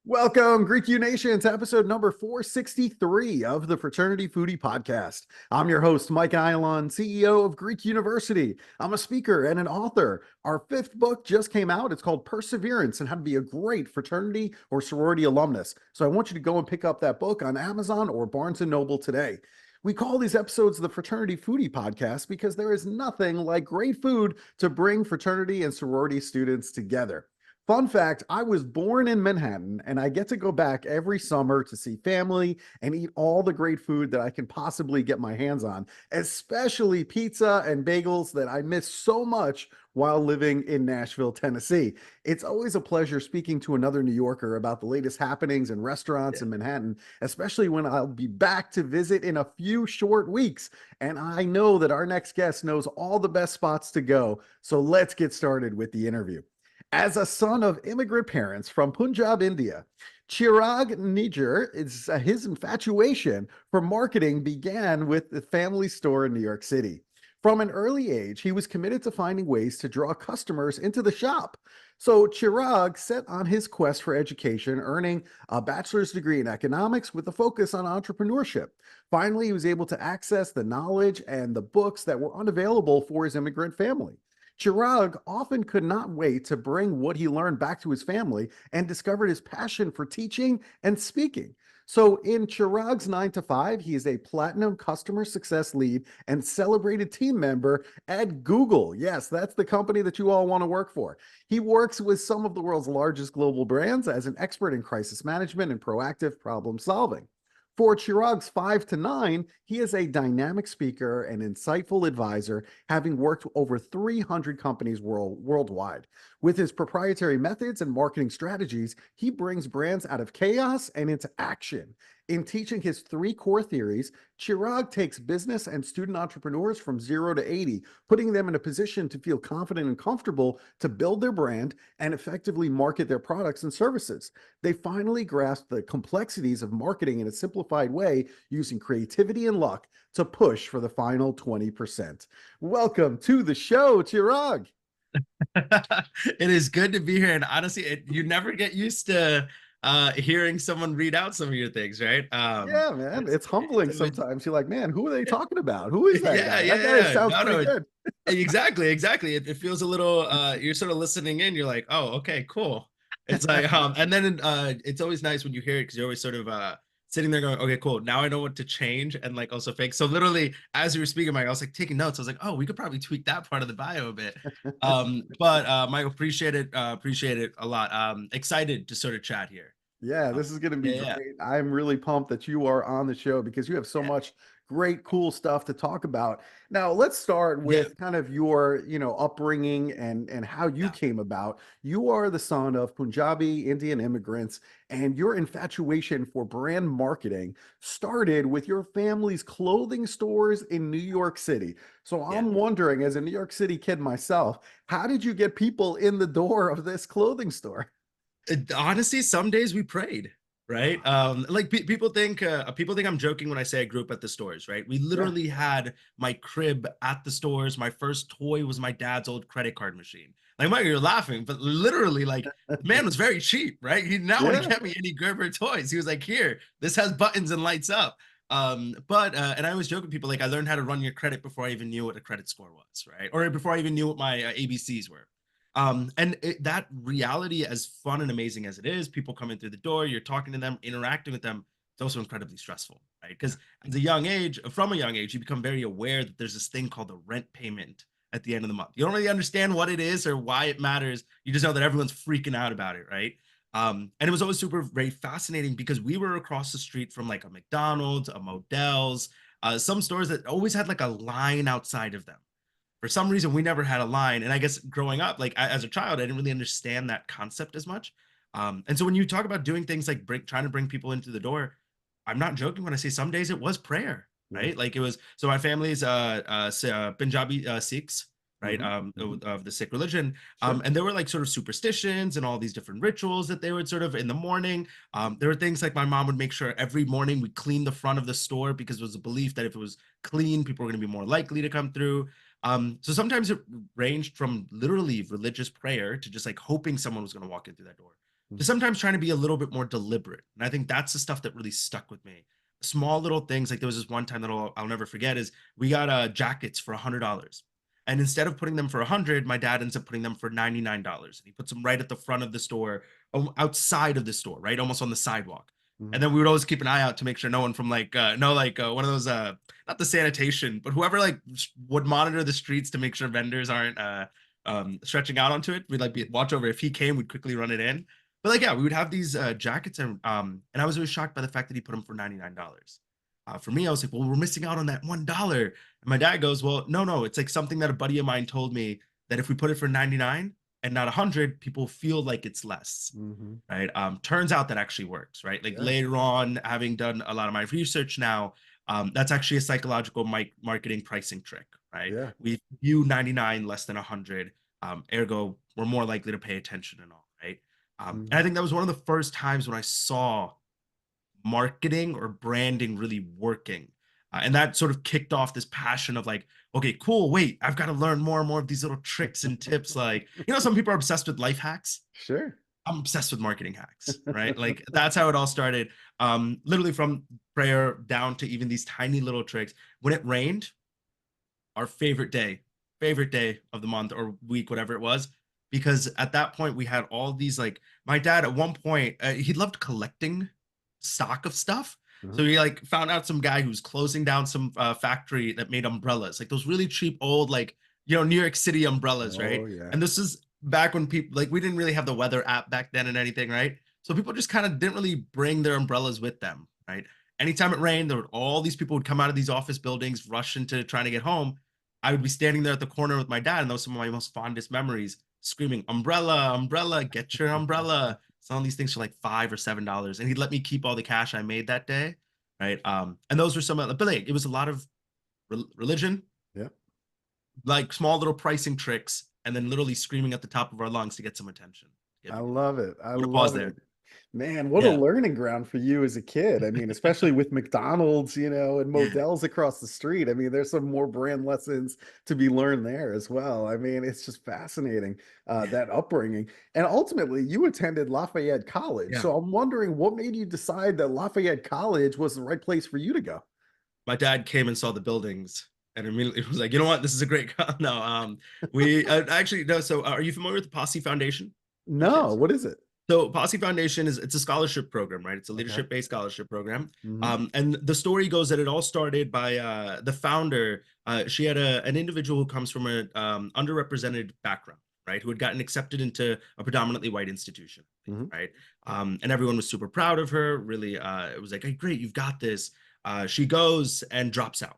Welcome, Greek U Nation, to episode number 463 of the Fraternity Foodie Podcast. I'm your host, Mike Eilon, CEO of Greek University. I'm a speaker and an author. Our fifth book just came out. It's called Perseverance and How to Be a Great Fraternity or Sorority Alumnus. So I want you to go and pick up that book on Amazon or Barnes & Noble today. We call these episodes the Fraternity Foodie Podcast because there is nothing like great food to bring fraternity and sorority students together. Fun fact, I was born in Manhattan and I get to go back every summer to see family and eat all the great food that I can possibly get my hands on, especially pizza and bagels that I miss so much while living in Nashville, Tennessee. It's always a pleasure speaking to another New Yorker about the latest happenings and restaurants in Manhattan, especially when I'll be back to visit in a few short weeks. And I know that our next guest knows all the best spots to go. So let's get started with the interview. As a son of immigrant parents from Punjab, India, Chirag Nijjer, his infatuation for marketing began with the family store in New York City. From an early age, he was committed to finding ways to draw customers into the shop. So Chirag set on his quest for education, earning a bachelor's degree in economics with a focus on entrepreneurship. Finally, he was able to access the knowledge and the books that were unavailable for his immigrant family. Chirag often could not wait to bring what he learned back to his family and discovered his passion for teaching and speaking. So in Chirag's 9 to 5, he is a platinum customer success lead and celebrated team member at Google. Yes, that's the company that you all want to work for. He works with some of the world's largest global brands as an expert in crisis management and proactive problem solving. For Chirag's 5 to 9, he is a dynamic speaker and insightful advisor, having worked with over 300 companies worldwide. With his proprietary methods and marketing strategies, he brings brands out of chaos and into action. In teaching his 3 core theories, Chirag takes business and student entrepreneurs from 0 to 80, putting them in a position to feel confident and comfortable to build their brand and effectively market their products and services. They finally grasp the complexities of marketing in a simplified way, using creativity and luck to push for the final 20%. Welcome to the show, Chirag. It is good to be here, and honestly, you never get used to hearing someone read out some of your things, right? Yeah, man, it's humbling sometimes. You're like, man, who are they talking about? Who is that yeah, guy? That yeah, guy yeah. sounds No, pretty no, good. exactly. It feels a little. You're sort of listening in. You're like, oh, okay, cool. It's like, and then it's always nice when you hear it because you're always sort of sitting there going, okay, cool. Now I know what to change and like also fix. So literally, as you were speaking, Mike, I was like taking notes. I was like, oh, we could probably tweak that part of the bio a bit. But Mike, appreciate it a lot. Excited to sort of chat here. Yeah, this is going to be Yeah, great. I'm really pumped that you are on the show because you have so yeah, much great, cool stuff to talk about. Now, let's start yeah, with kind of your, upbringing and how you yeah, came about. You are the son of Punjabi Indian immigrants, and your infatuation for brand marketing started with your family's clothing stores in New York City. So yeah. I'm wondering, as a New York City kid myself, how did you get people in the door of this clothing store? Honestly, some days we prayed, right? Like people think I'm joking when I say I grew up at the stores, right? We Yeah. literally had my crib at the stores. My first toy was my dad's old credit card machine. Like, Mike, you're laughing, but literally, like, the man was very cheap, right? He did not want to Yeah. get me any Gerber toys. He was like, here, this has buttons and lights up. But and I always joke with people, like, I learned how to run your credit before I even knew what a credit score was, right? Or before I even knew what my ABCs were. That reality, as fun and amazing as it is, people coming through the door, you're talking to them, interacting with them, it's also incredibly stressful, right? Because from a young age, you become very aware that there's this thing called the rent payment at the end of the month. You don't really understand what it is or why it matters. You just know that everyone's freaking out about it, right? And it was always very fascinating because we were across the street from like a McDonald's, a Modell's, some stores that always had like a line outside of them. For some reason, we never had a line. And I guess growing up, like as a child, I didn't really understand that concept as much. And so when you talk about doing things like trying to bring people into the door, I'm not joking when I say some days it was prayer, Yeah. right? Like it was. So my family's Punjabi Sikhs. right? Of the Sikh religion. Sure. And there were like sort of superstitions and all these different rituals that they would sort of in the morning. There were things like my mom would make sure every morning we clean the front of the store because it was a belief that if it was clean, people were going to be more likely to come through. So sometimes it ranged from literally religious prayer to just like hoping someone was going to walk in through that door, to Mhm. sometimes trying to be a little bit more deliberate. And I think that's the stuff that really stuck with me. Small little things, like there was this one time that I'll never forget, is we got jackets for $100. And instead of putting them for 100, my dad ends up putting them for $99. And he puts them right at the front of the store, outside of the store, right? Almost on the sidewalk. And Mhm. then we would always keep an eye out to make sure no one from like no like one of those not the sanitation, but whoever like would monitor the streets to make sure vendors aren't stretching out onto it. We'd like watch over if he came, we'd quickly run it in. But like yeah, we would have these jackets, and I was always shocked by the fact that he put them for $99. For me, I was like, well, we're missing out on that $1. And my dad goes, well, no, it's like something that a buddy of mine told me that if we put it for 99 and not 100, people feel like it's less. Mhm. Right. Turns out that actually works. Right. Like Yeah. later on, having done a lot of my research now, that's actually a psychological marketing pricing trick. Right. Yeah. We view 99 less than 100. Ergo, we're more likely to pay attention and all. Right. And I Mhm. think that was one of the first times when I saw marketing or branding really working. And that sort of kicked off this passion of like, okay, cool. Wait, I've got to learn more and more of these little tricks and tips. Like, some people are obsessed with life hacks. Sure. I'm obsessed with marketing hacks, right? Like that's how it all started. Literally from prayer down to even these tiny little tricks. When it rained, our favorite day of the month or week, whatever it was, because at that point we had all these like my dad at one point he loved collecting stock of stuff. Uh-huh. So he like found out some guy who's closing down some factory that made umbrellas, like those really cheap old like New York City umbrellas, right? Oh, yeah. And this is back when people like we didn't really have the weather app back then and anything, right? So people just kind of didn't really bring their umbrellas with them, right? Anytime it rained, there would all these people would come out of these office buildings, rush into trying to get home. I would be standing there at the corner with my dad, and those are some of my most fondest memories, screaming, "Umbrella, umbrella, get your umbrella!" Selling these things for like $5 or $7, and he'd let me keep all the cash I made that day, right? And those were some of the, but like, it was a lot of religion, Yeah. like small little pricing tricks, and then literally screaming at the top of our lungs to get some attention, get I people. love it. I I'm gonna pause love there. it. Man, what a Yeah, learning ground for you as a kid. I mean, especially with McDonald's, and yeah, Modell's across the street. I mean, there's some more brand lessons to be learned there as well. I mean, it's just fascinating, yeah, that upbringing. And ultimately, you attended Lafayette College. yeah. So I'm wondering what made you decide that Lafayette College was the right place for you to go? My dad came and saw the buildings and immediately was like, you know what, this is a great no. We actually no. So, are you familiar with the Posse Foundation, by No, chance? what is it? So Posse Foundation it's a scholarship program, right? It's a Okay. leadership based scholarship program. Hmm. And the story goes that it all started by the founder. She had an individual who comes from a underrepresented background, right? Who had gotten accepted into a predominantly white institution, Hmm. right? And everyone was super proud of her. Really, it was like, hey, great, you've got this. She goes and drops out.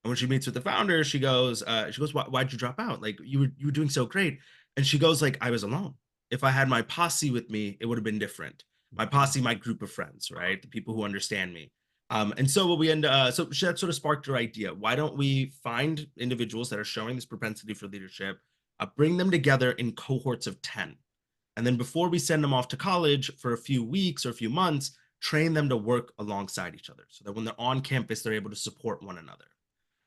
And when she meets with the founder, she goes, why'd you drop out? Like you were doing so great. And she goes, like, I was alone. If I had my posse with me, it would have been different. My posse, my group of friends, right? The people who understand me. And so what we end so that sort of sparked her idea. Why don't we find individuals that are showing this propensity for leadership, bring them together in cohorts of 10. And then before we send them off to college for a few weeks or a few months, train them to work alongside each other so that when they're on campus, they're able to support one another.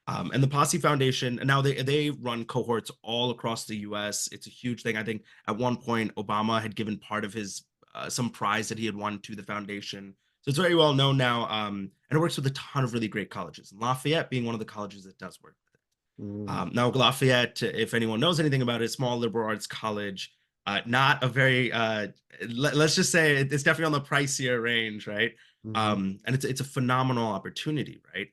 And the Posse Foundation, and now they run cohorts all across the U.S. It's a huge thing. I think at one point Obama had given part of his some prize that he had won to the foundation, so it's very well known now. And it works with a ton of really great colleges. Lafayette being one of the colleges that does work with it. Hmm. Now Lafayette, if anyone knows anything about it, small liberal arts college, not a very let's just say it's definitely on the pricier range, right? Hmm. And it's a phenomenal opportunity, right?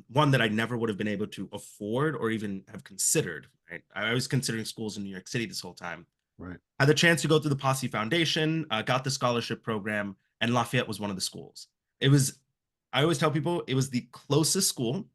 One that I never would have been able to afford or even have considered. Right? I was considering schools in New York City this whole time. Right. Had the chance to go through the Posse Foundation, got the scholarship program, and Lafayette was one of the schools. It was, I always tell people, it was the closest school,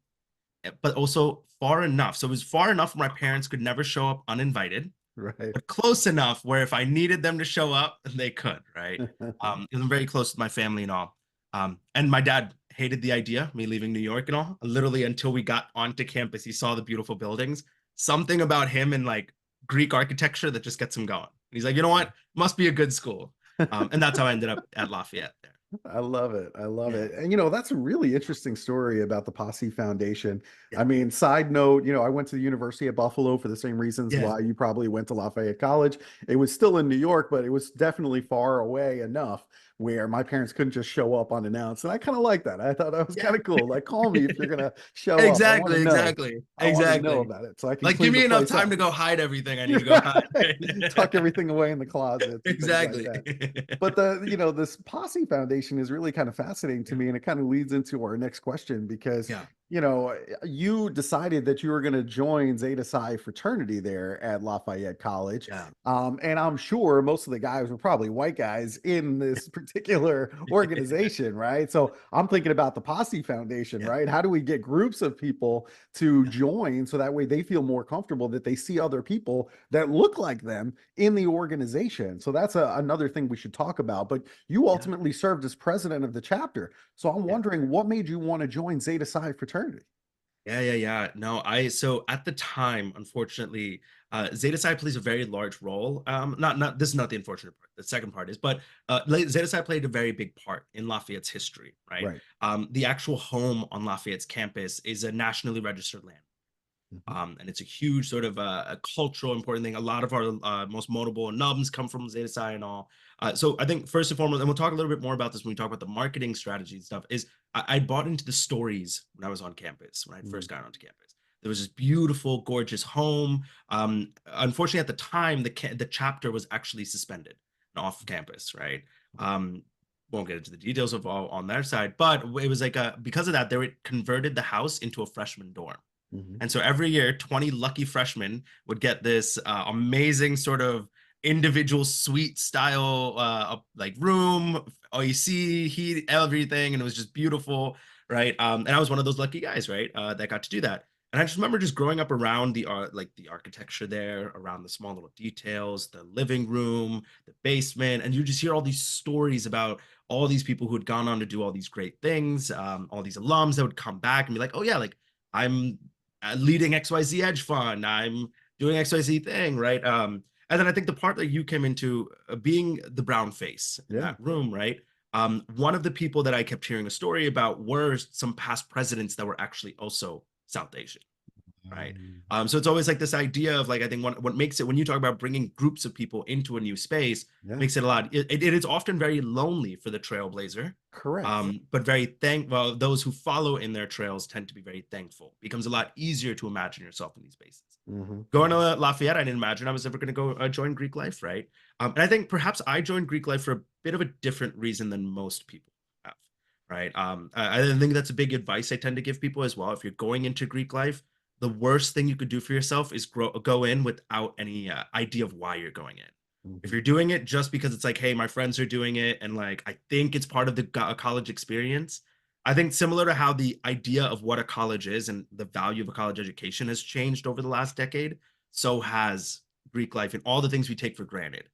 but also far enough. So it was far enough where my parents could never show up uninvited, Right. but close enough where if I needed them to show up, they could, right? I'm very close with my family and all. And my dad hated the idea, me leaving New York and all, literally until we got onto campus. He saw the beautiful buildings. something about him and like Greek architecture that just gets him going. And he's like, you know what? Must be a good school. And that's how I ended up at Lafayette there. I love it. I love Yeah. it. And that's a really interesting story about the Posse Foundation. Yeah. I mean, side note, I went to the University of Buffalo for the same reasons Yeah. why you probably went to Lafayette College. It was still in New York, but it was definitely far away enough where my parents couldn't just show up unannounced. And I kind of like that. I thought that was Yeah. kind of cool. Like, call me if you're gonna show up. I want to Exactly. know. Exactly. I want to know Exactly. about it so I can Like, give clean the me enough place time up. to go hide everything I need You're to go right. Tuck hide. everything away in the closets and things like Exactly. that. But this Posse Foundation is really kind of fascinating to Yeah. me, and it kind of leads into our next question because Yeah. you decided that you were going to join Zeta Psi fraternity there at Lafayette College. Yeah. And I'm sure most of the guys were probably white guys in this particular organization, right? So I'm thinking about the Posse Foundation, Yeah. right? How do we get groups of people to Yeah. join so that way they feel more comfortable that they see other people that look like them in the organization? So that's another thing we should talk about. But you Yeah. ultimately served as president of the chapter. So I'm Yeah. wondering what made you want to join Zeta Psi fraternity? Yeah, yeah, yeah. No, so at the time, unfortunately, Zeta Psi plays a very large role. Not this is not the unfortunate part. The second part is, but Zeta Psi played a very big part in Lafayette's history, right? Right. The actual home on Lafayette's campus is a nationally registered land. Mhm. And it's a huge sort of a cultural important thing. A lot of our most notable nubs come from Zeta Psi and all. So I think first and foremost, and we'll talk a little bit more about this when we talk about the marketing strategy and stuff, is I bought into the stories when I was on campus, when I Mhm. first got onto campus. There was this beautiful, gorgeous home. Unfortunately, at the time, the chapter was actually suspended and off campus, right? Um, won't get into the details of all on their side, but it was like because of that, they converted the house into a freshman dorm. Mhm. And so every year, 20 lucky freshmen would get this amazing sort of individual suite style like room, AC, heat, everything, and it was just beautiful, right? And I was one of those lucky guys, right, that got to do that. And I just remember just growing up around the art, like the architecture there, around the small little details, the living room, the basement, and you just hear all these stories about all these people who had gone on to do all these great things, all these alums that would come back and be like, "Oh yeah, like I'm leading XYZ Edge Fund. I'm doing XYZ thing, right?" And then I think the part that you came into being the brown face in Yeah. that room, right? One of the people that I kept hearing a story about were some past presidents that were actually also South Asian, right? So it's always like this idea of like I think what makes it when you talk about bringing groups of people into a new space Yeah. makes it a lot. It is often very lonely for the trailblazer, Correct. but well, those who follow in their trails tend to be very thankful. It becomes a lot easier to imagine yourself in these spaces. Mhm. Going to Lafayette, I didn't imagine I was ever going to go join Greek life, right? And I think perhaps I joined Greek life for a bit of a different reason than most people have, right? I think that's a big advice I tend to give people as well. If you're going into Greek life, the worst thing you could do for yourself is go in without any idea of why you're going in. If Mhm. you're doing it just because it's like, hey, my friends are doing it, and like I think it's part of the college experience, I think similar to how the idea of what a college is and the value of a college education has changed over the last decade, so has Greek life and all the things we take for granted.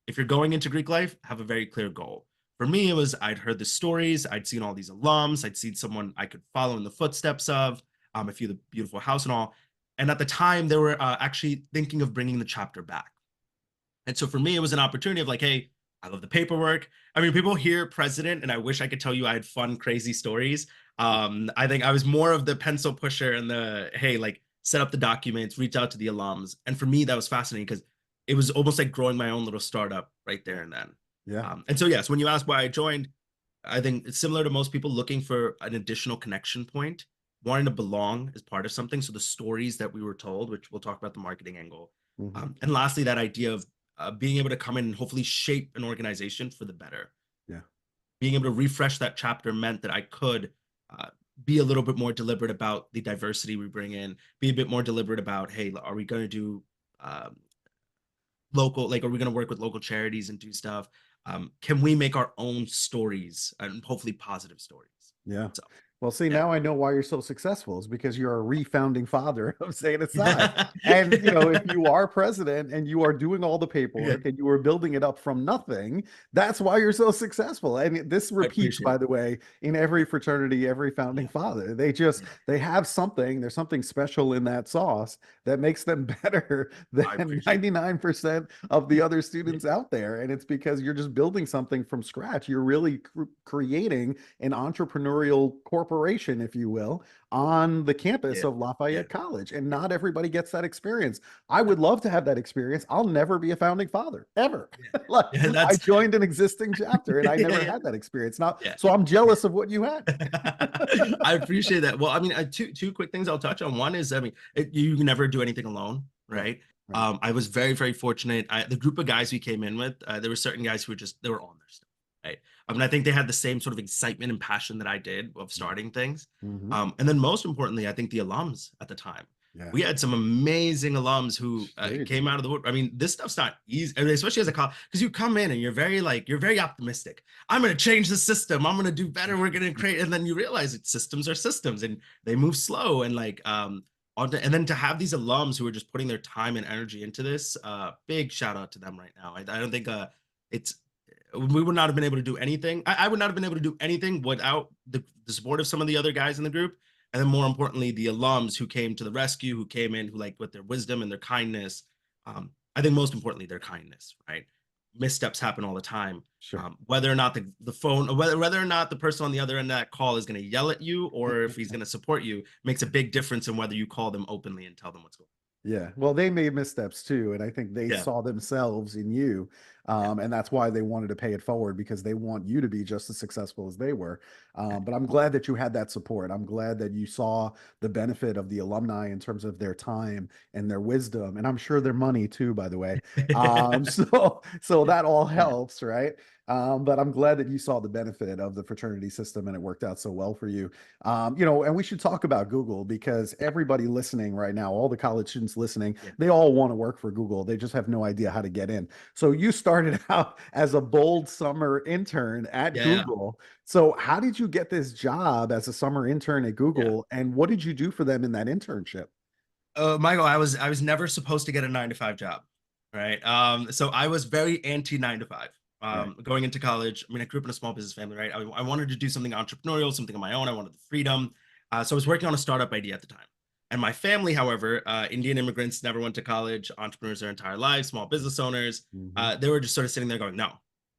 If you're going into Greek life, have a very clear goal. For me, it was I'd heard the stories, I'd seen all these alums, I'd seen someone I could follow in the footsteps of, a few of the beautiful house and all. And at the time, they were actually thinking of bringing the chapter back. And so for me, it was an opportunity of like, hey, I love the paperwork. I mean, people hear president, and I wish I could tell you I had fun, crazy stories. I think I was more of the pencil pusher and the hey, like set up the documents, reach out to the alums. And for me, that was fascinating because it was almost like growing my own little startup right there and then. Yeah. And so yes, when you ask why I joined, I think it's similar to most people looking for an additional connection point, wanting to belong as part of something. So the stories that we were told, which we'll talk about the marketing angle, Mhm. and lastly, that idea of being able to come in and hopefully shape an organization for the better. Yeah. Being able to refresh that chapter meant that I could uh, be a little bit more deliberate about the diversity we bring in, be a bit more deliberate about, hey, are we going to do um, local, like, are we going to work with local charities and do stuff? Can we make our own stories and hopefully positive stories? Yeah. So, Well, see, Yeah. now I know why you're so successful is because you're a refounding father of St. Aside. And, if you are president and you are doing all the Yeah, paperwork and you are building it up from nothing, that's why you're so successful. And this I repeats, appreciate by it. the way, in every fraternity, every founding Yeah, father. yeah, They have something, there's something special in that sauce that makes them better I than appreciate 99% of the other it. students out there. And it's because you're just building something from scratch. You're really creating an entrepreneurial corporation, if you will, on the campus Yeah, of yeah, Lafayette College. And yeah, not everybody gets that experience. I no, would love to have that experience. I'll never be a founding father, ever. yeah, Like, yeah, I that's joined an existing chapter and I yeah, never yeah, had that experience. Now, yeah. so I'm jealous of what you had. I appreciate that. Well, I mean, two quick things I'll touch on. One is, I mean, you can never do anything alone, Right. right? Right. I was very, very fortunate. The group of guys we came in with, there were certain guys who were just they were on their stuff, right? I mean, I think they had the same sort of excitement and passion that I did of starting things. Mm-hmm. And then most importantly, I think the alums at the time. Yeah. We had some amazing alums who Shades. came out of the wood. I mean, this stuff's not easy, I mean, especially as a college, because you come in and you're very optimistic. I'm going to change the system. I'm going to do better. We're going to create, and then you realize that systems are systems and they move slow. And and then to have these alums who are just putting their time and energy into this, big shout out to them right now. I don't think it's we would not have been able to do anything. I would not have been able to do anything without the support of some of the other guys in the group. And then more importantly, the alums who came to the rescue, who came in, who like with their wisdom and their kindness. I think most importantly, their kindness, right? Missteps happen all the time. Sure. Whether or not the phone, whether or not the person on the other end of that call is going to yell at you or if he's going to support you makes a big difference in whether you call them openly and tell them what's going Yeah, well, they made missteps too, and I think they on. Yeah, saw themselves in you, yeah, and that's why they wanted to pay it forward because they want you to be just as successful as they were. yeah, But I'm glad that you had that support. I'm glad that you saw the benefit of the alumni in terms of their time and their wisdom, and I'm sure their money too, by the way. So that all yeah, helps, right? But I'm glad that you saw the benefit of the fraternity system and it worked out so well for you. And we should talk about Google because everybody listening right now, all the college students listening, yeah, they all want to work for Google. They just have no idea how to get in. So you started out as a bold summer intern at yeah, yeah. Google. So how did you get this job as a summer intern at Yeah. Google? And what did you do for them in that internship? Michael, I was never supposed to get a 9 to 5 job, right? So I was very anti 9 to 5. Right. Going into college, I mean, I grew up in a small business family, right? I wanted to do something entrepreneurial, something on my own. I wanted the freedom. So I was working on a startup idea at the time. And my family, however, Indian immigrants never went to college, entrepreneurs their entire lives, small business owners. Mhm. They were just sort of sitting there going, no,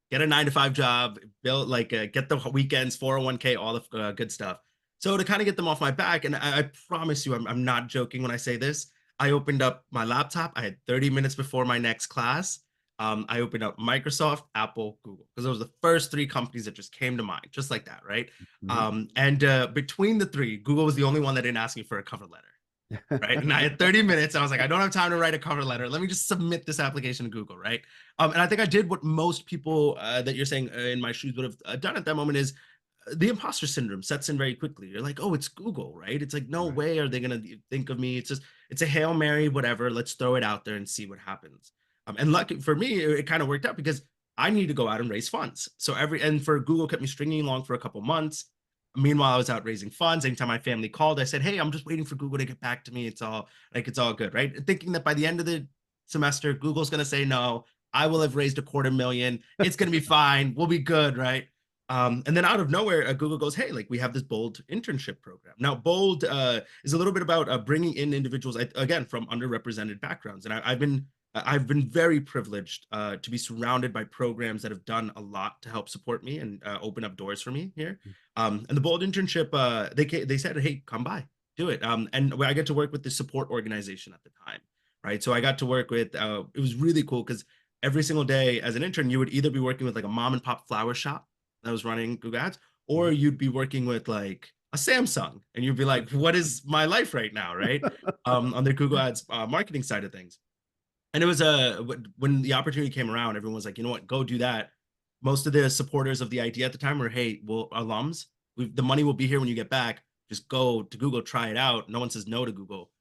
get a 9 to 5 job, build get the weekends, 401k, all the good stuff. So to kind of get them off my back, and I promise you, I'm not joking when I say this. I opened up my laptop. I had 30 minutes before my next class. I opened up Microsoft, Apple, Google, because those were the first three companies that just came to mind, just like that, right? Mhm. And between the three, Google was the only one that didn't ask me for a cover letter, right? And I had 30 minutes. I was like, I don't have time to write a cover letter. Let me just submit this application to Google, right? And I think I did what most people that you're saying in my shoes would have done at that moment is the imposter syndrome sets in very quickly. You're like, oh, it's Google, right? It's like, no Right. way are they gonna think of me. It's a Hail Mary, whatever. Let's throw it out there and see what happens. And lucky for me, it kind of worked out because I need to go out and raise funds. So and for Google kept me stringing along for a couple months. Meanwhile, I was out raising funds. Anytime my family called, I said, hey, I'm just waiting for Google to get back to me. It's all good, right? Thinking that by the end of the semester, Google's gonna say no. I will have raised $250,000. It's gonna be fine. We'll be good, right? And then out of nowhere, Google goes, "Hey, like we have this Bold internship program." Now, Bold is a little bit about bringing in individuals again from underrepresented backgrounds, and I've been very privileged to be surrounded by programs that have done a lot to help support me and open up doors for me here. And the Bold internship, they said, "Hey, come by, do it." And I get to work with the support organization at the time, right? So I got to work with. It was really cool because every single day as an intern, you would either be working with like a mom and pop flower shop that was running Google Ads, or Mhm. you'd be working with like a Samsung, and you'd be like, "What is my life right now?" Right? On the Google Ads marketing side of things. And it was when the opportunity came around, everyone was like, "You know what? Go do that." Most of the supporters of the idea at the time were, "Hey, well, alums, the money will be here when you get back. Just go to Google, try it out. No one says no to Google."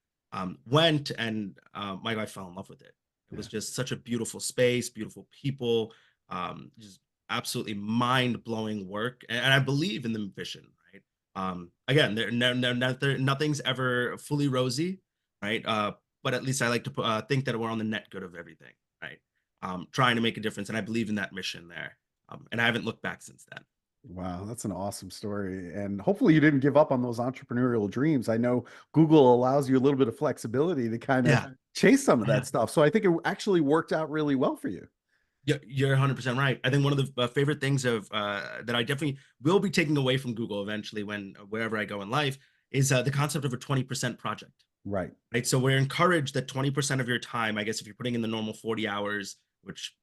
Went and my guy fell in love with it. It was Yeah. just such a beautiful space, beautiful people, just absolutely mind blowing work. And I believe in the vision, right? Again, nothing's ever fully rosy, right? But at least I like to think that we're on the net good of everything, right? Trying to make a difference, and I believe in that mission there. And I haven't looked back since then. Wow, that's an awesome story. And hopefully you didn't give up on those entrepreneurial dreams. I know Google allows you a little bit of flexibility to kind of Yeah. chase some of Yeah. that stuff. So I think it actually worked out really well for you. Yeah, you're 100% right. I think one of the favorite things of that I definitely will be taking away from Google eventually when wherever I go in life is the concept of a 20% project. Right. Right. So we're encouraged that 20% of your time, I guess if you're putting in the normal 40 hours, which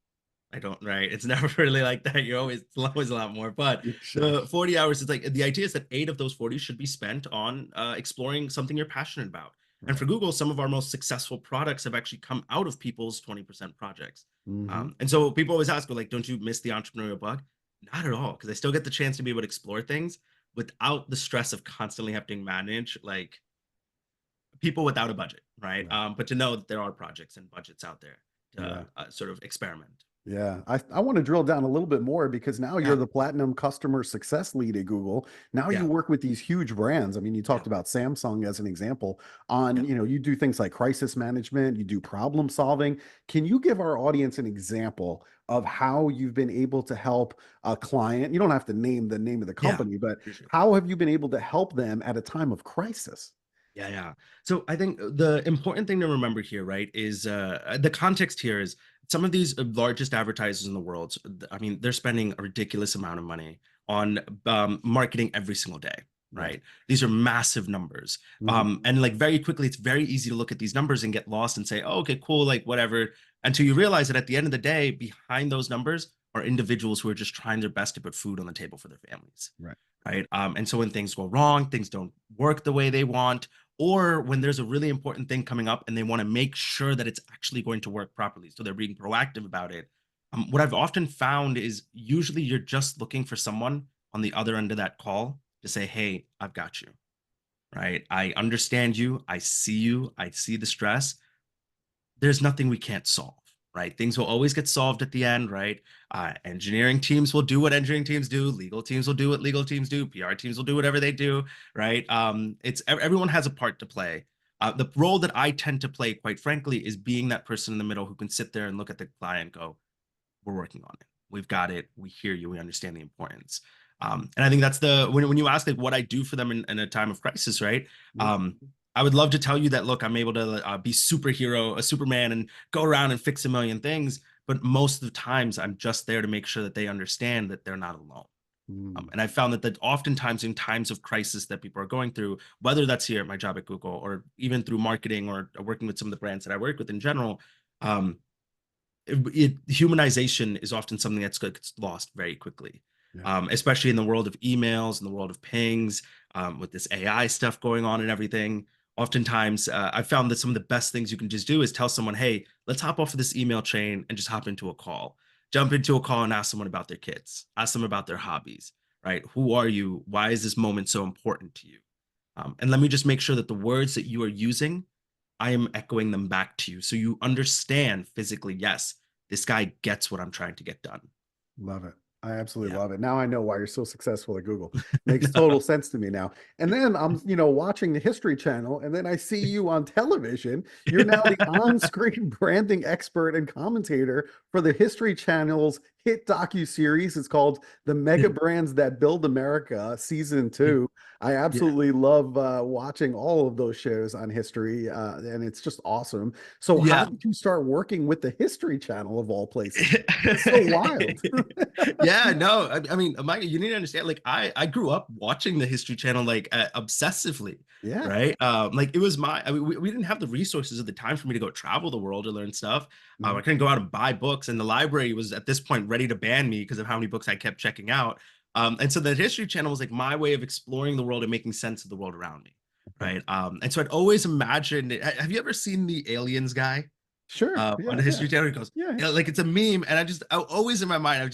I don't, right? It's never really like that. It's always a lot more. But Sure. the 40 hours is like the idea is that 8 of those 40 should be spent on exploring something you're passionate about. And Right. for Google, some of our most successful products have actually come out of people's 20% projects. Hmm. And so people always ask, well, like, don't you miss the entrepreneurial bug? Not at all, because I still get the chance to be able to explore things without the stress of constantly having to manage like people without a budget, right? Right. But to know that there are projects and budgets out there to Yeah. sort of experiment. Yeah, I want to drill down a little bit more because now Yeah, you're the platinum customer success lead at Google. Now you yeah, work with these huge brands. I mean, you yeah, talked about Samsung as an example on, yeah, you do things like crisis management, you do problem solving. Can you give our audience an example of how you've been able to help a client? You don't have to name the name of the yeah. company, but Appreciate it. how have you been able to help them at a time of crisis? Yeah, yeah. So I think the important thing to remember here, right, is the context here is some of these largest advertisers in the world. I mean, they're spending a ridiculous amount of money on marketing every single day, Right. right? These are massive numbers. Hmm. And like very quickly, it's very easy to look at these numbers and get lost and say, oh, okay, cool, like whatever. Until you realize that at the end of the day, behind those numbers are individuals who are just trying their best to put food on the table for their families. Right. Right. And so when things go wrong, things don't work the way they want, or when there's a really important thing coming up and they want to make sure that it's actually going to work properly. So they're being proactive about it. What I've often found is usually you're just looking for someone on the other end of that call to say, hey, I've got you. Right. I understand you. I see you. I see the stress. There's nothing we can't solve, right? Things will always get solved at the end, right? Engineering teams will do what engineering teams do. Legal teams will do what legal teams do. PR teams will do whatever they do, right? Everyone has a part to play. The role that I tend to play, quite frankly, is being that person in the middle who can sit there and look at the client and go, we're working on it. We've got it. We hear you. We understand the importance. And I think that's when you ask like what I do for them in a time of crisis, right? Yeah. Um, I would love to tell you that look, I'm able to be superhero, a Superman, and go around and fix a million things. But most of the times, I'm just there to make sure that they understand that they're not alone. Mm. And I found that oftentimes in times of crisis that people are going through, whether that's here at my job at Google or even through marketing or working with some of the brands that I work with in general, um, humanization is often something that's gets lost very quickly, Yeah. especially in the world of emails, in the world of pings, with this AI stuff going on and everything. Oftentimes, I've found that some of the best things you can just do is tell someone, "Hey, let's hop off of this email chain and just hop into a call. Jump into a call and ask someone about their kids, ask them about their hobbies, right? Who are you? Why is this moment so important to you? And let me just make sure that the words that you are using I am echoing them back to you. So you understand physically, yes, this guy gets what I'm trying to get done. Love it. I absolutely Yeah. love it. Now I know why you're so successful at Google. Makes total sense to me now. And then I'm, watching the History Channel, and then I see you on television. You're now the on-screen branding expert and commentator for the History Channel's hit docu-series. It's called The Mega Brands That Build America, Season Yeah. 2. I Yeah. absolutely love watching all of those shows on history, and it's just awesome. So, how Yeah. did you start working with the History Channel of all places? It's so wild. Yeah, no, I mean, Mike, you need to understand. Like, I grew up watching the History Channel like obsessively, Yeah. right? Like it was my. I mean, we didn't have the resources at the time for me to go travel the world to learn stuff. I Mhm. couldn't go out and buy books, and the library was at this point ready to ban me because of how many books I kept checking out. And so the History Channel was like my way of exploring the world and making sense of the world around me, Okay. right? And so I'd always imagined. Have you ever seen the Aliens guy? Sure. On Yeah. the Yeah. History Channel. He goes, Yeah. yeah, like it's a meme, and I always in my mind,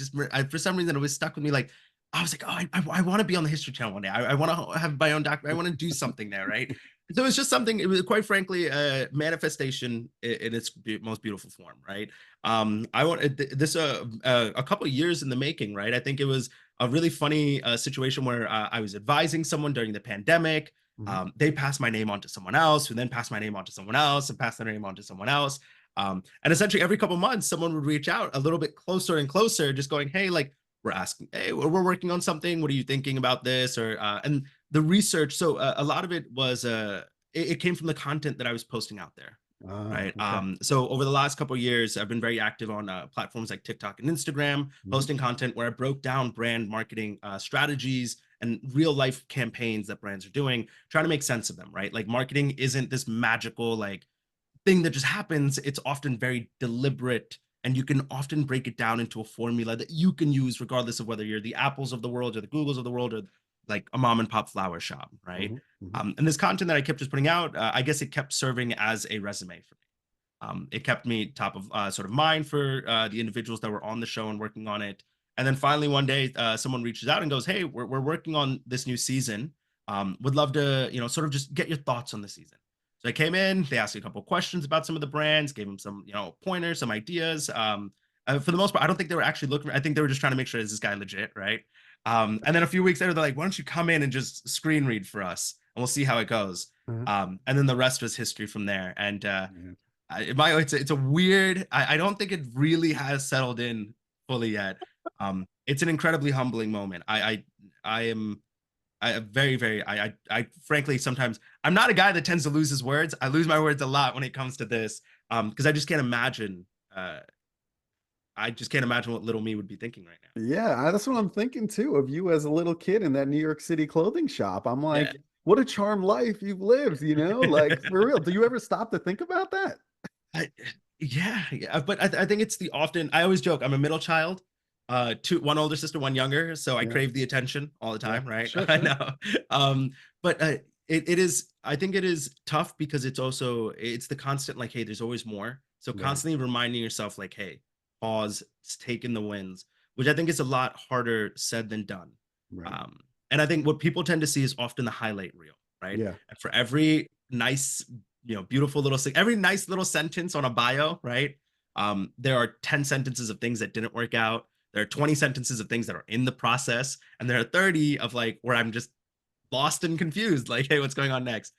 for some reason it was stuck with me. Like I was like, oh, I want to be on the History Channel one day. I want to have my own doc. I want to do something there, right? So it's just something. It was quite frankly a manifestation in its most beautiful form, right? I want this a couple of years in the making, right? I think it was a really funny situation where I was advising someone during the pandemic. Mhm. They passed my name on to someone else, who then passed my name on to someone else, and passed their name on to someone else. And essentially, every couple months, someone would reach out a little bit closer and closer, just going, "Hey, like we're asking, hey, we're working on something. What are you thinking about this?" Or and the research. So a lot of it was it came from the content that I was posting out there, Ah, right? okay. So over the last couple of years, I've been very active on platforms like TikTok and Instagram, Mhm. posting content where I broke down brand marketing strategies and real life campaigns that brands are doing, trying to make sense of them, right? Like marketing isn't this magical like thing that just happens. It's often very deliberate, and you can often break it down into a formula that you can use regardless of whether you're the Apples of the world or the Googles of the world or like a mom and pop flower shop, right? Mhm. Mhm. And this content that I kept just putting out, I guess it kept serving as a resume for me. It kept me top of sort of mind for the individuals that were on the show and working on it. And then finally, one day, someone reaches out and goes, "Hey, we're working on this new season. Would love to, sort of just get your thoughts on the season." So I came in. They asked me a couple of questions about some of the brands, gave them some, pointers, some ideas. For the most part, I don't think they were actually looking. I think they were just trying to make sure is this guy legit, right? And then a few weeks later, they're like, "Why don't you come in and just screen read for us, and we'll see how it goes." Uh-huh. And then the rest was history from there. And Yeah. it's a weird. I don't think it really has settled in fully yet. It's an incredibly humbling moment. I am very very I frankly sometimes I'm not a guy that tends to lose his words. I lose my words a lot when it comes to this because I just can't imagine. I just can't imagine what little me would be thinking right now. Yeah, that's what I'm thinking too of you as a little kid in that New York City clothing shop. I'm Yeah. like, what a charmed life you've lived, like for real. Do you ever stop to think about that? I, yeah, yeah, but I think it's the often I always joke I'm a middle child, one older sister, one younger, so I Yeah, crave the attention all the yeah, time, right? sure, I sure. know, but it is I think it is tough because it's the constant like, hey, there's always more, so Right, constantly reminding yourself like, hey, pause, take in the wins, which I think is a lot harder said than done. right. Um, and I think what people tend to see is often the highlight reel, right? Yeah, And for every nice beautiful little every nice little sentence on a bio, right? There are 10 sentences of things that didn't work out. There are 20 sentences of things that are in the process, and there are 30 of like where I'm just lost and confused, like, hey, what's going on next?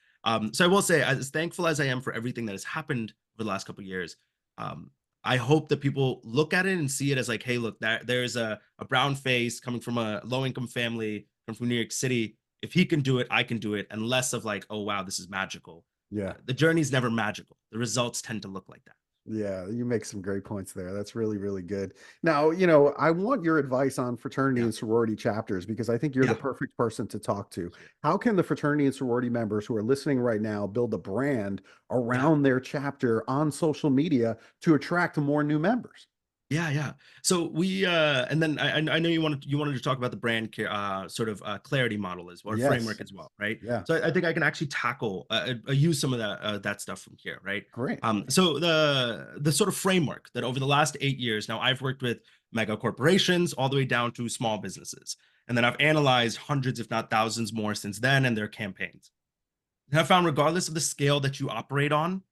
So I will say, as thankful as I am for everything that has happened over the last couple of years, um, I hope that people look at it and see it as like, hey, look, there's a brown face coming from a low income family from New York City. If he can do it, I can do it, and less of like, oh wow, this is magical. yeah. The journey's never magical. The results tend to look like that. Yeah, you make some great points there. That's really, really good. Now, I want your advice on fraternity Yeah, and sorority chapters because I think you're the yeah. perfect person to talk to. Thank you. How can the fraternity and sorority members who are listening right now build a brand Yeah. around their chapter on social media to attract more new members? Yeah, yeah. So we and then I know you wanted to talk about the brand sort of clarity model as well, or Yes. framework as well, right? Yeah. So I think I can actually tackle use some of that stuff from here, right? Great. So the sort of framework that over the last 8 years now I've worked with mega corporations all the way down to small businesses, and then I've analyzed hundreds, if not thousands, more since then and their campaigns. And I found regardless of the scale that you operate on,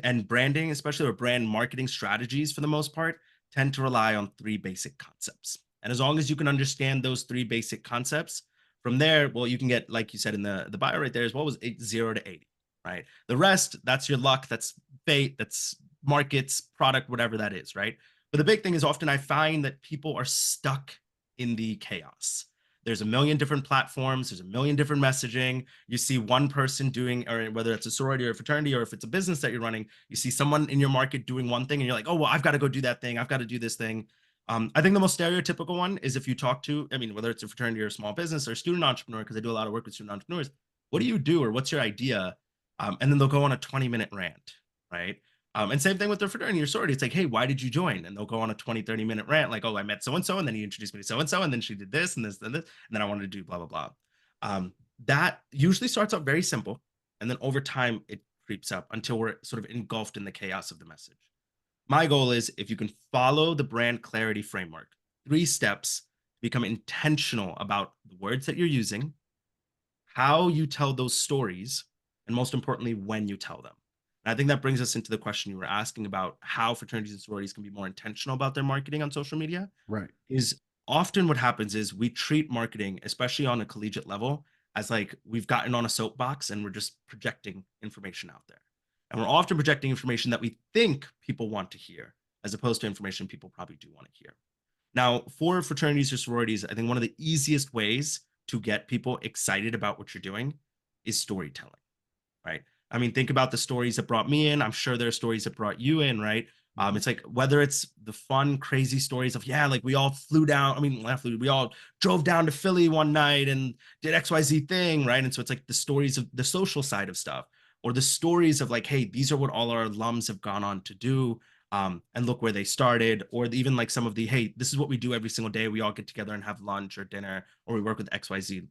and branding, especially or brand marketing strategies for the most part, tend to rely on three basic concepts. And as long as you can understand those three basic concepts, from there, well, you can get, like you said in the bio right there, is what was 0 to 80, right? The rest, that's your luck, that's fate, that's markets, product, whatever that is, right? But the big thing is often I find that people are stuck in the chaos. There's a million different platforms, there's a million different messaging. You see one person doing, or whether it's a sorority or a fraternity, or if it's a business that you're running, you see someone in your market doing one thing and you're like, oh, well, I've got to go do that thing. I've got to do this thing. I think the most stereotypical one is if you talk to, I mean, whether it's a fraternity or a small business or a student entrepreneur, because I do a lot of work with student entrepreneurs, what do you do or what's your idea? And then they'll go on a 20-minute rant, right? And same thing with their fraternity or sorority. It's like, hey, why did you join? And they'll go on a 20, 30-minute rant, like, oh, I met so and so, and then he introduced me to so and so, and then she did this and this and this, and then I wanted to do blah, blah, blah. That usually starts out very simple. And then over time, it creeps up until we're sort of engulfed in the chaos of the message. My goal is if you can follow the brand clarity framework, 3 steps to become intentional about the words that you're using, how you tell those stories, and most importantly, when you tell them. And I think that brings us into the question you were asking about how fraternities and sororities can be more intentional about their marketing on social media. Right. Is often what happens is we treat marketing, especially on a collegiate level, as like we've gotten on a soapbox and we're just projecting information out there. And we're often projecting information that we think people want to hear, as opposed to information people probably do want to hear. Now, for fraternities or sororities, I think one of the easiest ways to get people excited about what you're doing is storytelling, right? I mean, think about the stories that brought me in. I'm sure there are stories that brought you in, right? Mhm. It's like whether it's the fun, crazy stories of, yeah, like we all flew down. I mean, not flew, we all drove down to Philly one night and did XYZ thing, right? And so it's like the stories of the social side of stuff, or the stories of like, hey, these are what all our alums have gone on to do. And look where they started, or even like some of the, hey, this is what we do every single day. We all get together and have lunch or dinner, or we work with XYZ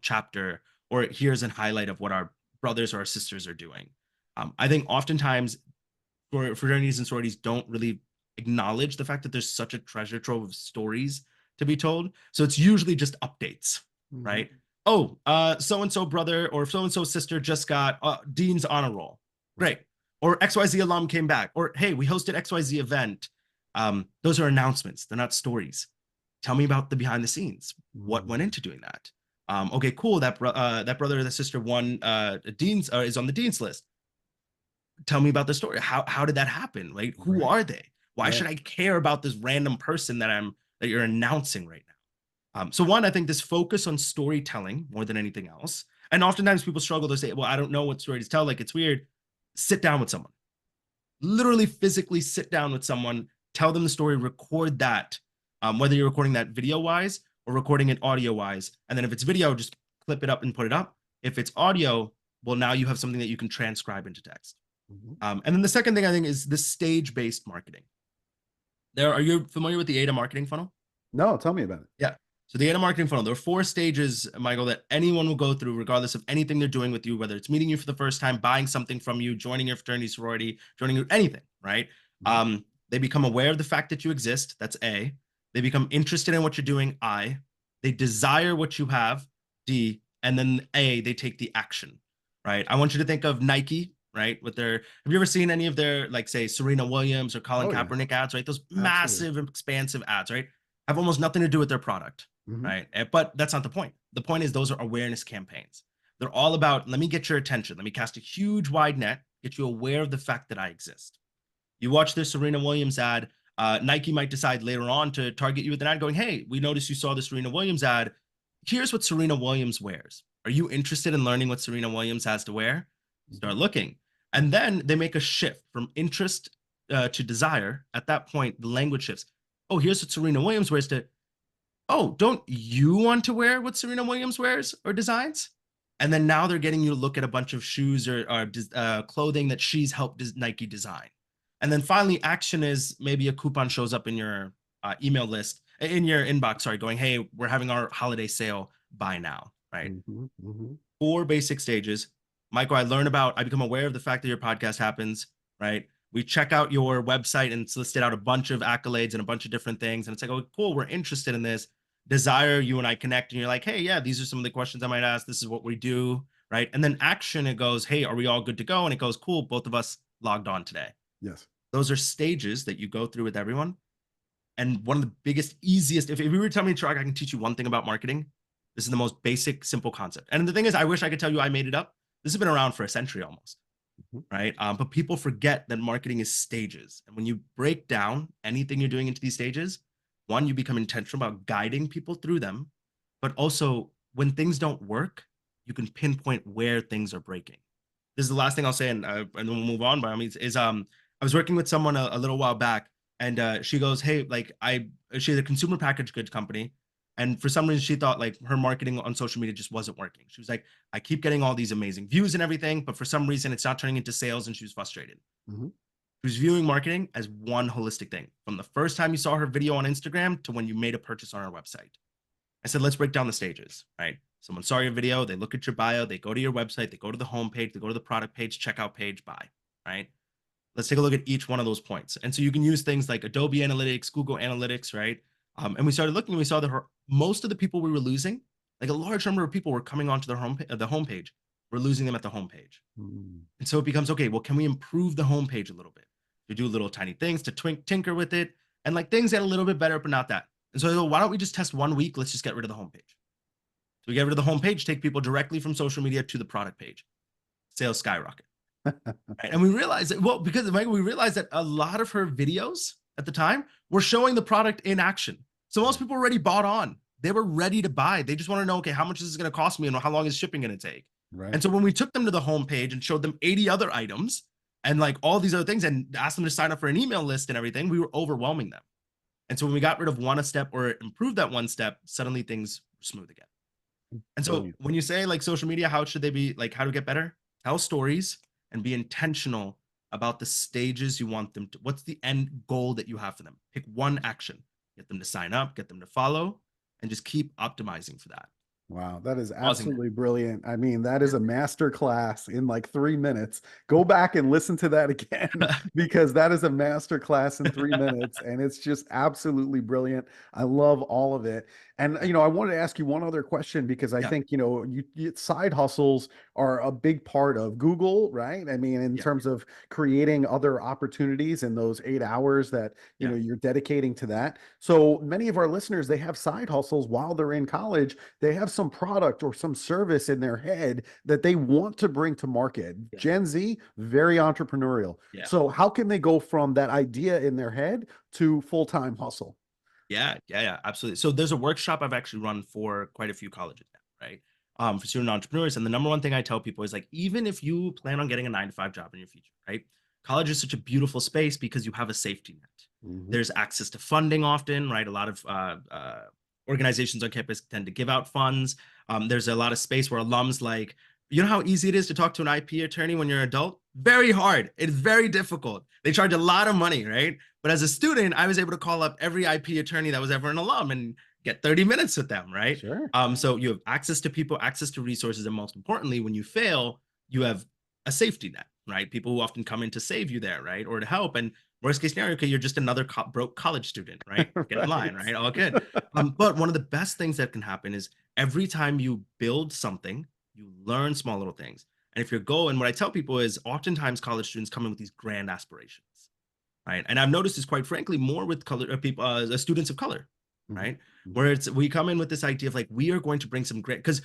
chapter, or here's a highlight of what our brothers or our sisters are doing. I think oftentimes for fraternities and sororities don't really acknowledge the fact that there's such a treasure trove of stories to be told. So it's usually just updates, Mhm. right? Oh, so and so brother or so and so sister just got Dean's honor roll. Right. Great. Or XYZ alum came back. Or hey, we hosted XYZ event. Those are announcements, they're not stories. Tell me about the behind the scenes. What went Mhm. into doing that? Okay, cool. That brother or that sister won dean's is on the dean's list. Tell me about the story. How did that happen? Right? Who Right. are they? Why Right. should I care about this random person that you're announcing right now? So one, I think this focus on storytelling more than anything else. And oftentimes people struggle to say, well, I don't know what story to tell. Like it's weird. Sit down with someone. Literally physically sit down with someone, tell them the story, record that, whether you're recording that video wise or recording it audio wise. And then if it's video, just clip it up and put it up. If it's audio, well, now you have something that you can transcribe into text. Mhm. And then the second thing I think is the stage based marketing. Are you familiar with the ADA marketing funnel? No, tell me about it. Yeah. So the ADA marketing funnel, there are 4 stages, Michael, that anyone will go through, regardless of anything they're doing with you, whether it's meeting you for the first time, buying something from you, joining your fraternity, sorority, joining your anything, right? Mhm. They become aware of the fact that you exist. That's A. They become interested in what you're doing. I. They desire what you have. D. And then A, they take the action, right? I want you to think of Nike, right? With their, have you ever seen any of their, like, say, Serena Williams or Colin Oh yeah, Kaepernick ads, right? Those absolutely. massive, expansive ads, right? Have almost nothing to do with their product, Mhm. right? But that's not the point. The point is those are awareness campaigns. They're all about, let me get your attention. Let me cast a huge wide net, get you aware of the fact that I exist. You watch this Serena Williams ad, Nike might decide later on to target you with an ad going, hey, we noticed you saw the Serena Williams ad. Here's what Serena Williams wears. Are you interested in learning what Serena Williams has to wear? Mhm. Start looking. And then they make a shift from interest to desire. At that point, the language shifts. Oh, here's what Serena Williams wears to, oh, don't you want to wear what Serena Williams wears or designs? And then now they're getting you to look at a bunch of shoes or clothing that she's helped Nike design. And then finally, action is maybe a coupon shows up in your email list, in your inbox, sorry, going, hey, we're having our holiday sale, buy now, right? Mhm. Mhm. 4 basic stages. Michael, I become aware of the fact that your podcast happens, right? We check out your website and it's listed out a bunch of accolades and a bunch of different things. And it's like, oh, cool, we're interested in this. Desire, you and I connect, and you're like, hey, yeah, these are some of the questions I might ask. This is what we do, right? And then action, it goes, hey, are we all good to go? And it goes, cool, both of us logged on today. Yes. Those are stages that you go through with everyone. And one of the biggest, easiest, if you were to tell me, Chirag, I can teach you one thing about marketing, this is the most basic, simple concept. And the thing is, I wish I could tell you I made it up. This has been around for a century almost, Mhm. right? But people forget that marketing is stages. And when you break down anything you're doing into these stages, one, you become intentional about guiding people through them. But also, when things don't work, you can pinpoint where things are breaking. This is the last thing I'll say, and then we'll move on. But I mean, I was working with someone a little while back, and she goes, "Hey, like she had a consumer packaged goods company, and for some reason she thought like her marketing on social media just wasn't working. She was like, I keep getting all these amazing views and everything, but for some reason it's not turning into sales, and she was frustrated. Mhm. She was viewing marketing as one holistic thing, from the first time you saw her video on Instagram to when you made a purchase on our website. I said, let's break down the stages, right? Someone saw your video, they look at your bio, they go to your website, they go to the homepage, they go to the product page, checkout page, buy, right? Let's take a look at each one of those points. And so you can use things like Adobe Analytics, Google Analytics, right? And we started looking, and we saw that most of the people we were losing, like a large number of people were coming onto the homepage. We're losing them at the homepage. Mhm. And so it becomes, okay, well, can we improve the homepage a little bit? To do little tiny things, to tinker with it, and like things get a little bit better, but not that. And so why don't we just test 1 week? Let's just get rid of the homepage. So we get rid of the homepage, take people directly from social media to the product page. Sales skyrocket. Right? And we realized that, well, because we realized that a lot of her videos at the time were showing the product in action. So most people already bought on. They were ready to buy. They just want to know, okay, how much is this going to cost me and how long is shipping going to take? Right. And so when we took them to the homepage and showed them 80 other items and like all these other things and asked them to sign up for an email list and everything, we were overwhelming them. And so when we got rid of one step or improved that one step, suddenly things were smooth again. And so Brilliant. when you say like social media, how should they be like, how to get better? Tell stories and be intentional about the stages you want them to. What's the end goal that you have for them? Pick one action, get them to sign up, get them to follow, and just keep optimizing for that. Wow, that is Pausing that. absolutely brilliant. I mean, that is a master class in like 3 minutes. Go back and listen to that again because that is a master class in 3 minutes and it's just absolutely brilliant. I love all of it. And, I wanted to ask you one other question because I Yeah, think, side hustles are a big part of Google, right? I mean, in yeah, terms of creating other opportunities in those 8 hours that, yeah, you're dedicating to that. So many of our listeners, they have side hustles while they're in college. They have some product or some service in their head that they want to bring to market. yeah, Gen Z, very entrepreneurial. yeah. So how can they go from that idea in their head to full-time hustle? Yeah, absolutely. So there's a workshop I've actually run for quite a few colleges now, right? For student entrepreneurs. And the number one thing I tell people is like, even if you plan on getting a 9 to 5 job in your future, right? College is such a beautiful space because you have a safety net. Mhm. There's access to funding often, right? A lot of organizations on campus tend to give out funds. There's a lot of space where alums like, you know how easy it is to talk to an IP attorney when you're an adult? Very hard. It's very difficult. They charge a lot of money, right? But as a student, I was able to call up every IP attorney that was ever an alum and get 30 minutes with them, right? Sure. So you have access to people, access to resources, and most importantly, when you fail, you have a safety net, right? People who often come in to save you there, right? Or to help. And worst case scenario, okay, you're just another broke college student, right? Get in line, Right. right? All good. But one of the best things that can happen is every time you build something, you learn small little things. And if your goal, and what I tell people is oftentimes college students come in with these grand aspirations, right? And I've noticed this quite frankly more with color people, students of color, Mhm. right? Mhm. Where it's we come in with this idea of like we are going to bring some great because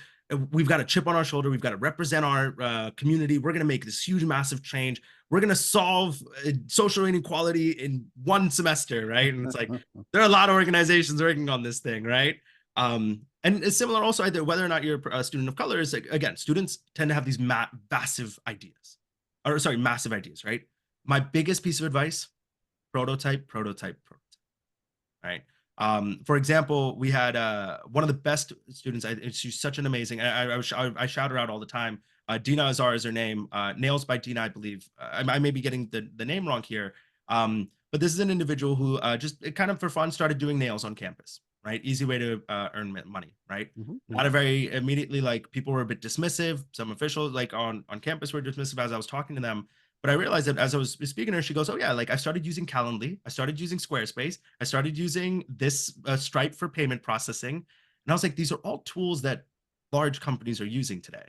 we've got a chip on our shoulder, we've got to represent our community, we're going to make this huge, massive change, we're going to solve social inequality in one semester, right? And it's like there are a lot of organizations working on this thing, right? And it's similar also either whether or not you're a student of color is like again, students tend to have these massive ideas, or sorry, massive ideas, right? My biggest piece of advice: prototype, prototype, prototype. Right. For example, we had one of the best students. She's such an amazing. I shout her out all the time. Dina Azar is her name. Nails by Dina, I believe. I may be getting the name wrong here. But this is an individual who just kind of for fun started doing nails on campus. Right, easy way to earn money. Right, Mhm. not a Mhm. very immediately like people were a bit dismissive. Some officials like on campus were dismissive as I was talking to them. But I realized that as I was speaking to her, she goes, "Oh yeah, like I started using Calendly, I started using Squarespace, I started using this Stripe for payment processing." And I was like, these are all tools that large companies are using today,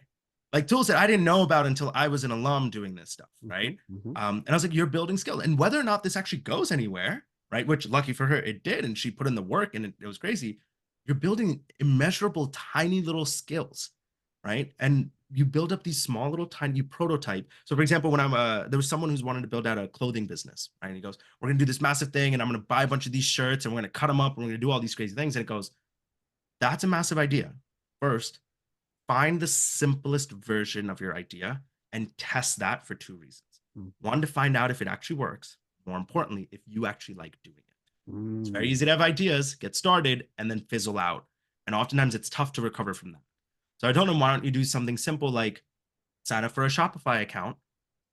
like tools that I didn't know about until I was an alum doing this stuff, right? Mhm. Mhm. And I was like, you're building skill, and whether or not this actually goes anywhere, right? Which lucky for her, it did, and she put in the work, and it was crazy. You're building immeasurable, tiny little skills, right? And you build up these small little tiny prototype. So for example, when there was someone who's wanted to build out a clothing business, right? And he goes, we're gonna do this massive thing, and I'm gonna buy a bunch of these shirts, and we're gonna cut them up, and we're gonna do all these crazy things. And it goes, that's a massive idea. First, find the simplest version of your idea and test that for two reasons. Mhm. One, to find out if it actually works. More importantly, if you actually like doing it. It's very Mm. easy to have ideas, get started, and then fizzle out. And oftentimes it's tough to recover from that. So I told him, why don't you do something simple like sign up for a Shopify account,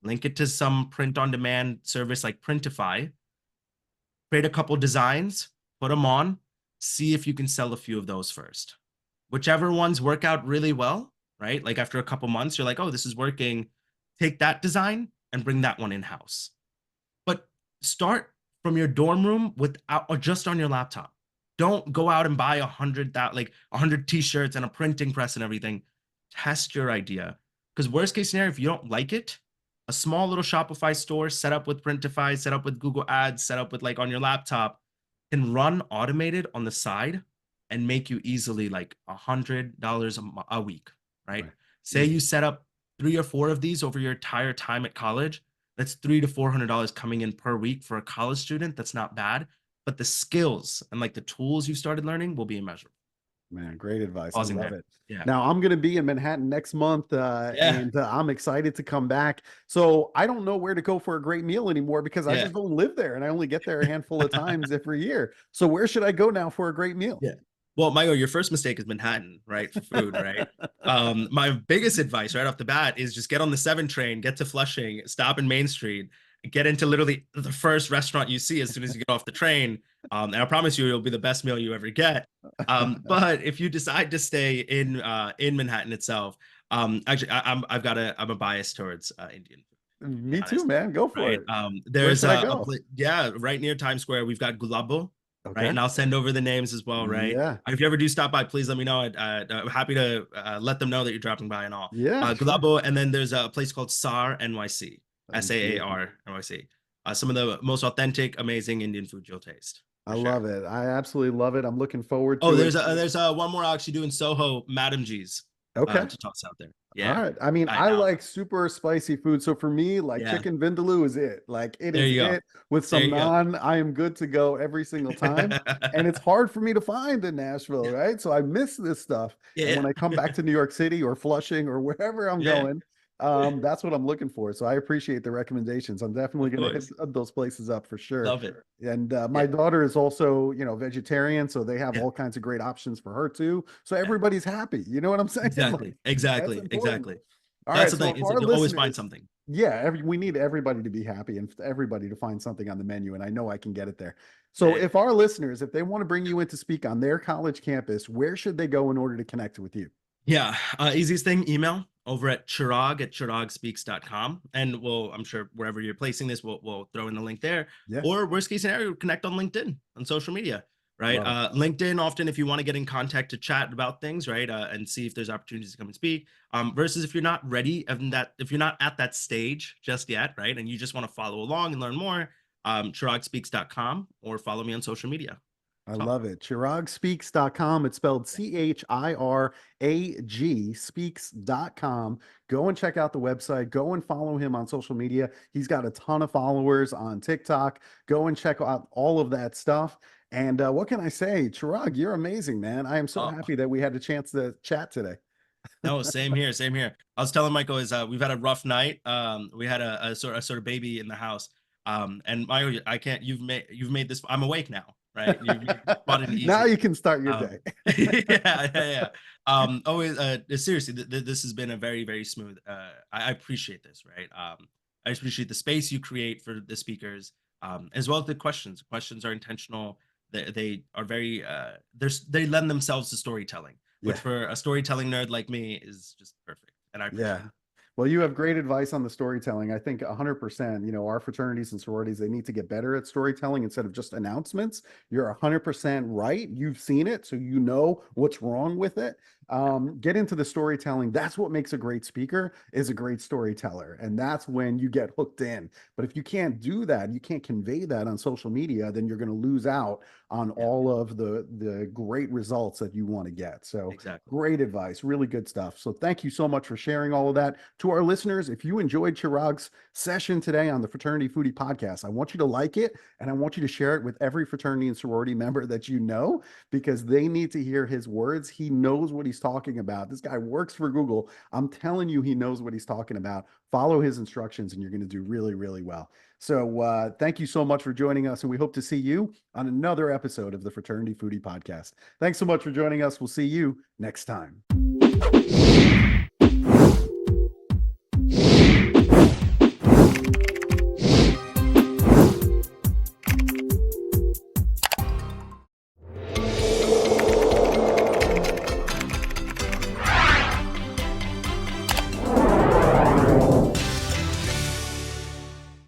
link it to some print on demand service like Printify, create a couple designs, put them on, see if you can sell a few of those first. Whichever ones work out really well, right? Like after a couple months, you're like, oh, this is working. Take that design and bring that one in house. But start from your dorm room without or just on your laptop. Don't go out and buy 100 that like 100 t-shirts and a printing press and everything. Test your idea. Because worst case scenario, if you don't like it, a small little Shopify store set up with Printify, set up with Google Ads, set up with like on your laptop, can run automated on the side and make you easily like $100 a week, right? Right. Say Easy. you set up 3 or 4 of these over your entire time at college. That's $300 to $400 coming in per week for a college student. That's not bad, but the skills and like the tools you started learning will be immeasurable. Man, great advice. I Pausing love there. it. Yeah. Now, I'm going to be in Manhattan next month, Yeah. and I'm excited to come back. So I don't know where to go for a great meal anymore because I Yeah. just don't live there and I only get there a handful of times every year. So where should I go now for a great meal? Yeah. Well, Michael, your first mistake is Manhattan, right? For food, right? My biggest advice right off the bat is just get on the 7 train, get to Flushing, stop in Main Street, get into literally the first restaurant you see as soon as you get off the train. And I promise you, it'll be the best meal you ever get. But if you decide to stay in Manhattan itself, actually, I'm a bias towards Indian food, to be Me too, honest, man. Go for right? it. Where There's should I a go? place, yeah, right near Times Square. We've got Gulabo, right? Okay. And I'll send over the names as well, right? Yeah. If you ever do stop by, please let me know. I'm happy to let them know that you're dropping by and all. Yeah, sure. Gulabo, and then there's a place called SAR NYC, Beautiful. SAAR NYC. Some of the most authentic, amazing Indian food you'll taste I for sure. love it. I absolutely love it. I'm looking forward Oh, to it. there's one more I'll actually do in Soho, Madam G's, Okay. to toss out there. All Yeah, right. I mean, I I know. like super spicy food. So for me, like Yeah, chicken vindaloo is it. Like it there is you go. it with There some you go. naan. I am good to go every single time. And it's hard for me to find in Nashville, Yeah, right? So I miss this stuff. And when yeah, I come back to New York City or Flushing or wherever I'm yeah. going, that's what I'm looking for. So I appreciate the recommendations. I'm definitely Of going to hit course, those places up for sure. love it. And my Yeah, daughter is also, vegetarian, so they have yeah. all kinds of great options for her too. So everybody's happy. You know what I'm saying? Like Exactly, that's exactly, important. exactly. All That's right. the So thing. if It's like our you'll always find listeners, something. yeah, we need everybody to be happy and everybody to find something on the menu. And I know I can get it there. So Yeah, if our listeners, if they want to bring you in to speak on their college campus, where should they go in order to connect with you? yeah. Easiest thing, email over at chiragspeaks.com. And I'm sure wherever you're placing this, we'll throw in the link there. Yeah, Or worst case scenario, connect on LinkedIn, on social media, right? love it. LinkedIn, often if you want to get in contact to chat about things, right? And see if there's opportunities to come and speak. Versus if you're not ready and if you're not at that stage just yet, right? And you just want to follow along and learn more, chiragspeaks.com or follow me on social media. I That's all. love it. ChiragSpeaks.com. It's spelled CHIRAG speaks.com. Go and check out the website. Go and follow him on social media. He's got a ton of followers on TikTok. Go and check out all of that stuff. And what can I say? Chirag, you're amazing, man. I am so Oh, happy that we had a chance to chat today. no, same here, same here. I was telling Michael is we've had a rough night. We had a sort of baby in the house. And Michael, I can't. You've made this. I'm awake now, right? You've brought it Now easy. you can start your Um, day. yeah, yeah, yeah. Always. Seriously, this has been a very, very smooth. I appreciate this, right? I appreciate the space you create for the speakers, as well as the questions. Questions are intentional. They are very. They lend themselves to storytelling, which Yeah. for a storytelling nerd like me is just perfect, and I appreciate Yeah. it. Well, you Yeah, have great advice on the storytelling. I think 100%, our fraternities and sororities, they need to get better at storytelling instead of just announcements. You're 100% right. You've seen it, so you know what's wrong with it. yeah, Get into the storytelling. That's what makes a great speaker is a great storyteller. And that's when you get hooked in. But if you can't do that, you can't convey that on social media, then you're going to lose out on yeah, all of the great results that you want to get. So exactly. great advice, really good stuff. So thank you so much for sharing all of that. To our listeners, if you enjoyed Chirag's session today on the Fraternity Foodie Podcast, I want you to like it and I want you to share it with every fraternity and sorority member that you know because they need to hear his words. He knows what he's talking about. This guy works for Google. I'm telling you, he knows what he's talking about. Follow his instructions and you're going to do really, really well. So thank you so much for joining us, and we hope to see you on another episode of the Fraternity Foodie Podcast. Thanks so much for joining us. We'll see you next time.